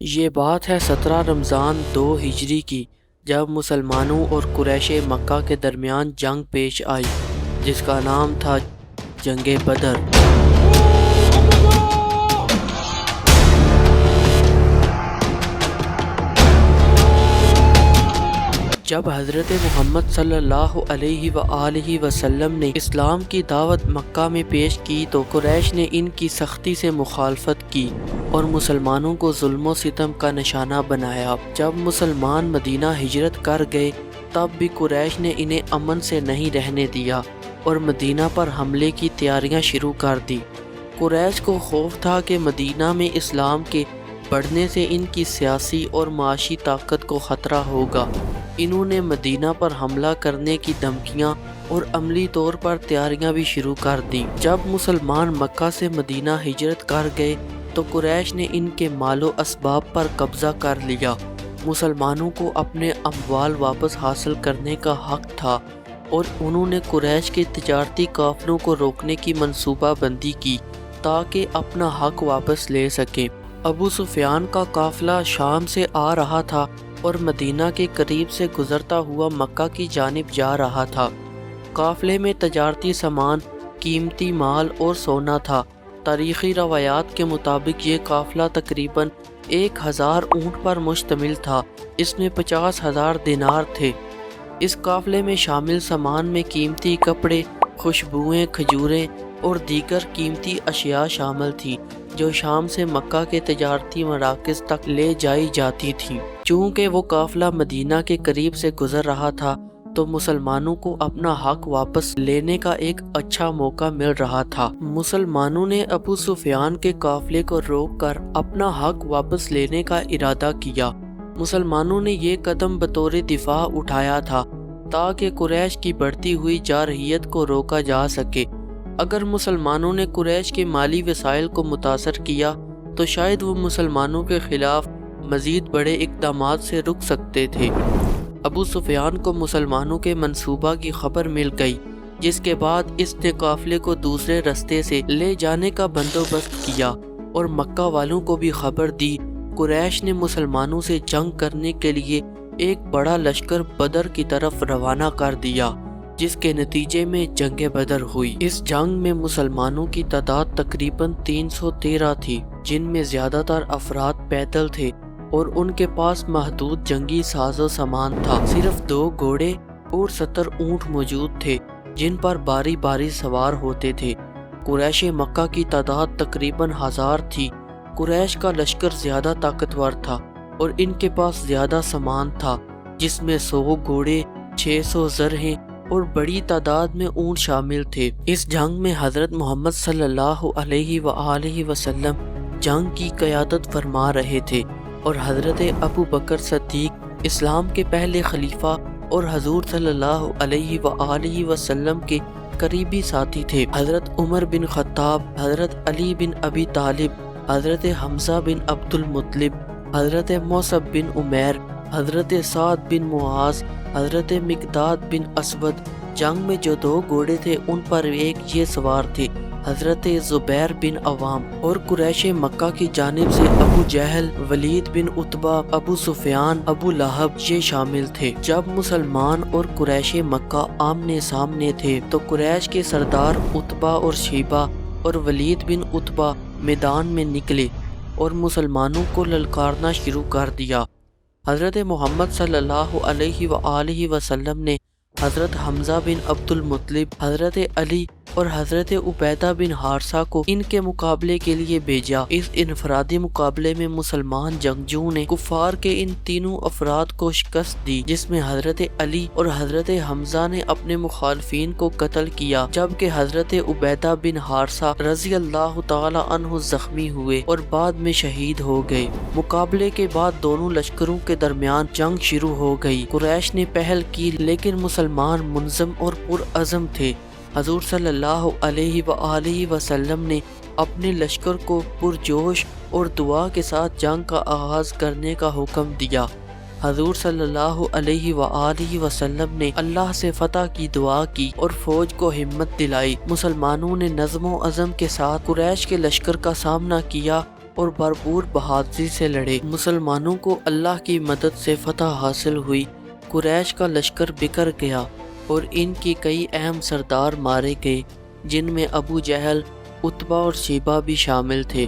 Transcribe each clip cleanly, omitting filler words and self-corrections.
یہ بات ہے 17 رمضان 2 ہجری کی، جب مسلمانوں اور قریش مکہ کے درمیان جنگ پیش آئی جس کا نام تھا جنگ بدر۔ جب حضرت محمد صلی اللہ علیہ وآلہ وسلم نے اسلام کی دعوت مکہ میں پیش کی تو قریش نے ان کی سختی سے مخالفت کی اور مسلمانوں کو ظلم و ستم کا نشانہ بنایا۔ جب مسلمان مدینہ ہجرت کر گئے تب بھی قریش نے انہیں امن سے نہیں رہنے دیا اور مدینہ پر حملے کی تیاریاں شروع کر دی۔ قریش کو خوف تھا کہ مدینہ میں اسلام کے بڑھنے سے ان کی سیاسی اور معاشی طاقت کو خطرہ ہوگا۔ انہوں نے مدینہ پر حملہ کرنے کی دھمکیاں اور عملی طور پر تیاریاں بھی شروع کر دیں۔ جب مسلمان مکہ سے مدینہ ہجرت کر گئے تو قریش نے ان کے مال و اسباب پر قبضہ کر لیا۔ مسلمانوں کو اپنے اموال واپس حاصل کرنے کا حق تھا اور انہوں نے قریش کے تجارتی قافلوں کو روکنے کی منصوبہ بندی کی تاکہ اپنا حق واپس لے سکیں۔ ابو سفیان کا قافلہ شام سے آ رہا تھا اور مدینہ کے قریب سے گزرتا ہوا مکہ کی جانب جا رہا تھا۔ قافلے میں تجارتی سامان، قیمتی مال اور سونا تھا۔ تاریخی روایات کے مطابق یہ قافلہ تقریباً 1000 اونٹ پر مشتمل تھا۔ اس میں 50,000 دینار تھے۔ اس قافلے میں شامل سامان میں قیمتی کپڑے، خوشبوئیں، کھجوریں اور دیگر قیمتی اشیاء شامل تھیں جو شام سے مکہ کے تجارتی مراکز تک لے جائی جاتی تھیں۔ چونکہ وہ قافلہ مدینہ کے قریب سے گزر رہا تھا تو مسلمانوں کو اپنا حق واپس لینے کا ایک اچھا موقع مل رہا تھا۔ مسلمانوں نے ابو سفیان کے قافلے کو روک کر اپنا حق واپس لینے کا ارادہ کیا۔ مسلمانوں نے یہ قدم بطور دفاع اٹھایا تھا تاکہ قریش کی بڑھتی ہوئی جارحیت کو روکا جا سکے۔ اگر مسلمانوں نے قریش کے مالی وسائل کو متاثر کیا تو شاید وہ مسلمانوں کے خلاف مزید بڑے اقدامات سے رک سکتے تھے۔ ابو سفیان کو مسلمانوں کے منصوبہ کی خبر مل گئی، جس کے بعد اس نے قافلے کو دوسرے راستے سے لے جانے کا بندوبست کیا اور مکہ والوں کو بھی خبر دی۔ قریش نے مسلمانوں سے جنگ کرنے کے لیے ایک بڑا لشکر بدر کی طرف روانہ کر دیا، جس کے نتیجے میں جنگ بدر ہوئی۔ اس جنگ میں مسلمانوں کی تعداد تقریباً 313 تھی، جن میں زیادہ تر افراد پیدل تھے اور ان کے پاس محدود جنگی ساز و سامان تھا۔ صرف 2 گھوڑے اور 70 اونٹ موجود تھے جن پر باری باری سوار ہوتے تھے۔ قریش مکہ کی تعداد تقریباً 1000 تھی۔ قریش کا لشکر زیادہ طاقتور تھا اور ان کے پاس زیادہ سامان تھا، جس میں 100 گھوڑے، 600 زرہیں اور بڑی تعداد میں اونٹ شامل تھے۔ اس جنگ میں حضرت محمد صلی اللہ علیہ وآلہ وسلم جنگ کی قیادت فرما رہے تھے اور حضرت ابو بکر صدیق اسلام کے پہلے خلیفہ اور حضور صلی اللہ علیہ وآلہ وسلم کے قریبی ساتھی تھے۔ حضرت عمر بن خطاب، حضرت علی بن ابی طالب، حضرت حمزہ بن عبد المطلب، حضرت مصعب بن عمیر، حضرت سعد بن معاذ، حضرت مقداد بن اسود۔ جنگ میں جو 2 گھوڑے تھے ان پر ایک یہ سوار تھے حضرت زبیر بن عوام، اور قریش مکہ کی جانب سے ابو جہل، ولید بن عتبہ، ابو سفیان، ابو لہب یہ شامل تھے۔ جب مسلمان اور قریش مکہ آمنے سامنے تھے تو قریش کے سردار عتبہ اور شیبہ اور ولید بن عتبہ میدان میں نکلے اور مسلمانوں کو للکارنا شروع کر دیا۔ حضرت محمد صلی اللہ علیہ وآلہ وسلم نے حضرت حمزہ بن عبد المطلب، حضرت علی اور حضرت عبیدہ بن حارثہ کو ان کے مقابلے کے لیے بھیجا۔ اس انفرادی مقابلے میں مسلمان جنگجوؤں نے کفار کے ان تینوں افراد کو شکست دی، جس میں حضرت علی اور حضرت حمزہ نے اپنے مخالفین کو قتل کیا، جبکہ حضرت عبیدہ بن حارثہ رضی اللہ تعالی عنہ زخمی ہوئے اور بعد میں شہید ہو گئے۔ مقابلے کے بعد دونوں لشکروں کے درمیان جنگ شروع ہو گئی۔ قریش نے پہل کی لیکن مسلمان منظم اور پرعزم تھے۔ حضور صلی اللہ علیہ وآلہ وسلم نے اپنے لشکر کو پرجوش اور دعا کے ساتھ جنگ کا آغاز کرنے کا حکم دیا۔ حضور صلی اللہ علیہ وآلہ وسلم نے اللہ سے فتح کی دعا کی اور فوج کو ہمت دلائی۔ مسلمانوں نے نظم و عزم کے ساتھ قریش کے لشکر کا سامنا کیا اور بھرپور بہادری سے لڑے۔ مسلمانوں کو اللہ کی مدد سے فتح حاصل ہوئی۔ قریش کا لشکر بکھر گیا اور ان کی کئی اہم سردار مارے گئے، جن میں ابو جہل، عتبہ اور شیبہ بھی شامل تھے۔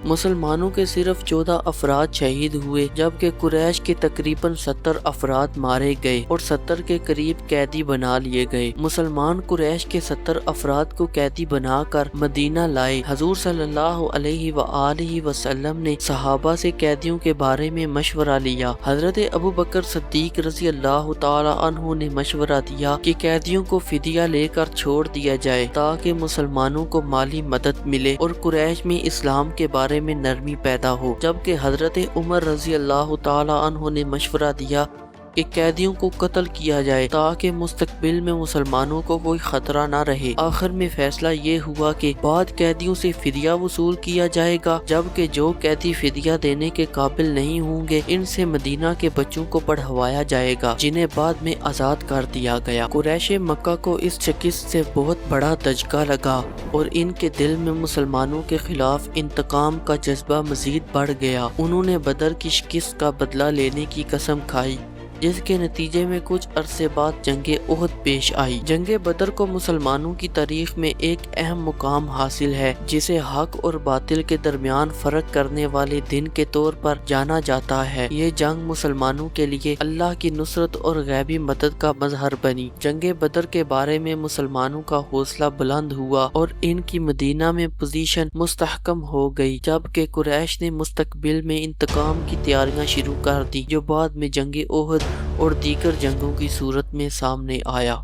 مسلمانوں کے صرف 14 افراد شہید ہوئے، جبکہ قریش کے تقریباً 70 افراد مارے گئے اور 70 کے قریب قیدی بنا لیے گئے۔ مسلمان قریش کے 70 افراد کو قیدی بنا کر مدینہ لائے۔ حضور صلی اللہ علیہ وآلہ وسلم نے صحابہ سے قیدیوں کے بارے میں مشورہ لیا۔ حضرت ابو بکر صدیق رضی اللہ تعالی عنہ نے مشورہ دیا کہ قیدیوں کو فدیہ لے کر چھوڑ دیا جائے تاکہ مسلمانوں کو مالی مدد ملے اور قریش میں اسلام کے بارے میں نرمی پیدا ہو، جبکہ حضرت عمر رضی اللہ تعالی عنہ نے مشورہ دیا کہ قیدیوں کو قتل کیا جائے تاکہ مستقبل میں مسلمانوں کو کوئی خطرہ نہ رہے۔ آخر میں فیصلہ یہ ہوا کہ بعض قیدیوں سے فدیہ وصول کیا جائے گا، جبکہ جو قیدی فدیہ دینے کے قابل نہیں ہوں گے ان سے مدینہ کے بچوں کو پڑھوایا جائے گا، جنہیں بعد میں آزاد کر دیا گیا۔ قریش مکہ کو اس شکست سے بہت بڑا دھچکا لگا اور ان کے دل میں مسلمانوں کے خلاف انتقام کا جذبہ مزید بڑھ گیا۔ انہوں نے بدر کی شکست کا بدلہ لینے کی قسم کھائی، جس کے نتیجے میں کچھ عرصے بعد جنگ احد پیش آئی۔ جنگ بدر کو مسلمانوں کی تاریخ میں ایک اہم مقام حاصل ہے، جسے حق اور باطل کے درمیان فرق کرنے والے دن کے طور پر جانا جاتا ہے۔ یہ جنگ مسلمانوں کے لیے اللہ کی نصرت اور غیبی مدد کا مظہر بنی۔ جنگ بدر کے بارے میں مسلمانوں کا حوصلہ بلند ہوا اور ان کی مدینہ میں پوزیشن مستحکم ہو گئی، جبکہ قریش نے مستقبل میں انتقام کی تیاریاں شروع کر دی، جو بعد میں جنگ احد اور دیگر جنگوں کی صورت میں سامنے آیا۔